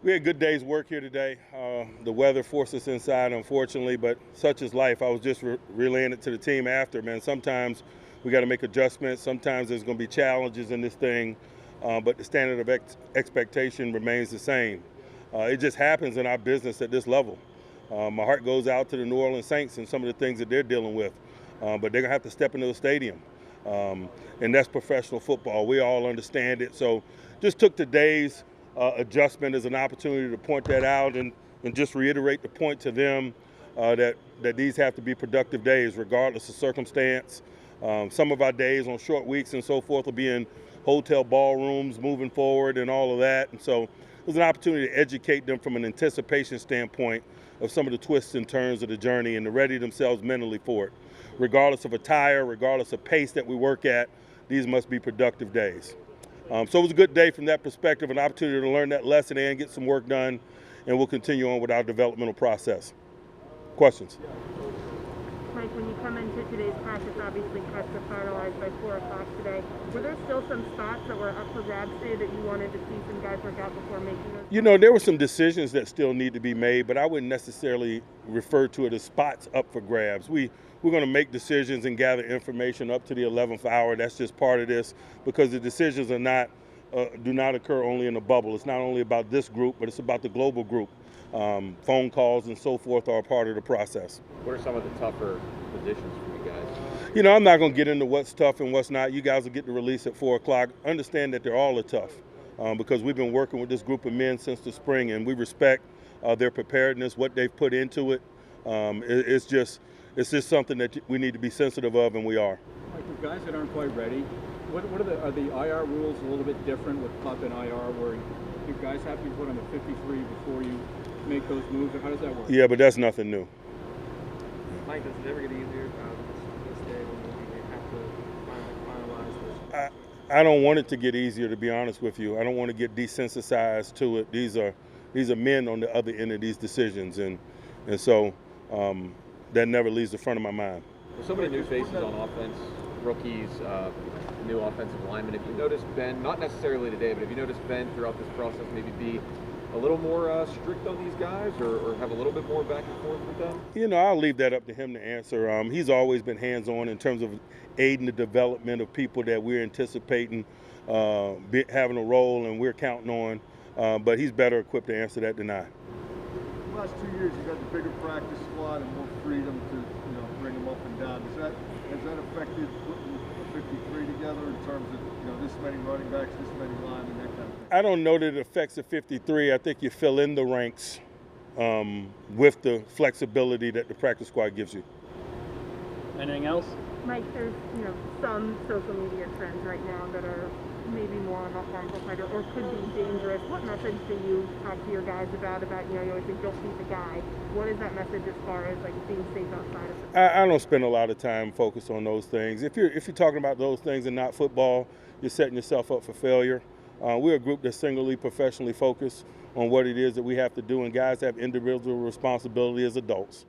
We had a good day's work here today. The weather forced us inside, unfortunately, but such is life. I was just relaying it to the team after, man. Sometimes we got to make adjustments. Sometimes there's going to be challenges in this thing, but the standard of expectation remains the same. It just happens in our business at this level. My heart goes out to the New Orleans Saints and some of the things that they're dealing with, but they're going to have to step into the stadium, and that's professional football. We all understand it. So just took today's adjustment as an opportunity to point that out and just reiterate the point to them that these have to be productive days regardless of circumstance. Some of our days on short weeks and so forth will be in hotel ballrooms moving forward and all of that. And so it was an opportunity to educate them from an anticipation standpoint of some of the twists and turns of the journey and to ready themselves mentally for it. Regardless of attire, regardless of pace that we work at, these must be productive days. So it was a good day from that perspective, an opportunity to learn that lesson and get some work done, and we'll continue on with our developmental process. Questions? Mike, when you come into today's practice, obviously cuts are finalized by 4 o'clock today. Were there still some spots that were up for grabs today that you wanted to see some guys work out before making those? You know, there were some decisions that still need to be made, but I wouldn't necessarily refer to it as spots up for grabs. We're going to make decisions and gather information up to the 11th hour. That's just part of this because the decisions are do not occur only in a bubble. It's not only about this group, but it's about the global group. Phone calls and so forth are a part of the process. What are some of the tougher positions for you guys? You know, I'm not going to get into what's tough and what's not. You guys will get the release at 4 o'clock. Understand that they're all tough because we've been working with this group of men since the spring, and we respect their preparedness, what they've put into it. It's just something that we need to be sensitive of, and we are. Like the guys that aren't quite ready, are the IR rules a little bit different with PUP and IR, where you guys have to be put on the 53 before you make those moves, or how does that work? Yeah, but that's nothing new. Mike, does it ever get easier this day when you have to finalize this? I don't want it to get easier, to be honest with you. I don't want to get desensitized to it. These are men on the other end of these decisions, and so that never leaves the front of my mind. There's so many new faces on offense, rookies, new offensive linemen. Have you noticed Ben, not necessarily today, but have you noticed Ben throughout this process maybe be a little more strict on these guys or have a little bit more back and forth with them? You know, I'll leave that up to him to answer. He's always been hands-on in terms of aiding the development of people that we're anticipating having a role and we're counting on, but he's better equipped to answer that than I. The last 2 years, you got the bigger practice squad and more freedom to bring them up and down. Has that affected putting the 53 together in terms of this many running backs, this many linemen, that kind of thing? I don't know that it affects the 53. I think you fill in the ranks with the flexibility that the practice squad gives you. Anything else? Mike, there's some social media trends right now that are maybe more of a harmful side or could be dangerous. What message do you talk to your guys about you always think don't beat the guy? What is that message as far as being safe outside of it? I don't spend a lot of time focused on those things. If you're talking about those things and not football, you're setting yourself up for failure. We're a group that's singularly professionally focused on what it is that we have to do, and guys have individual responsibility as adults.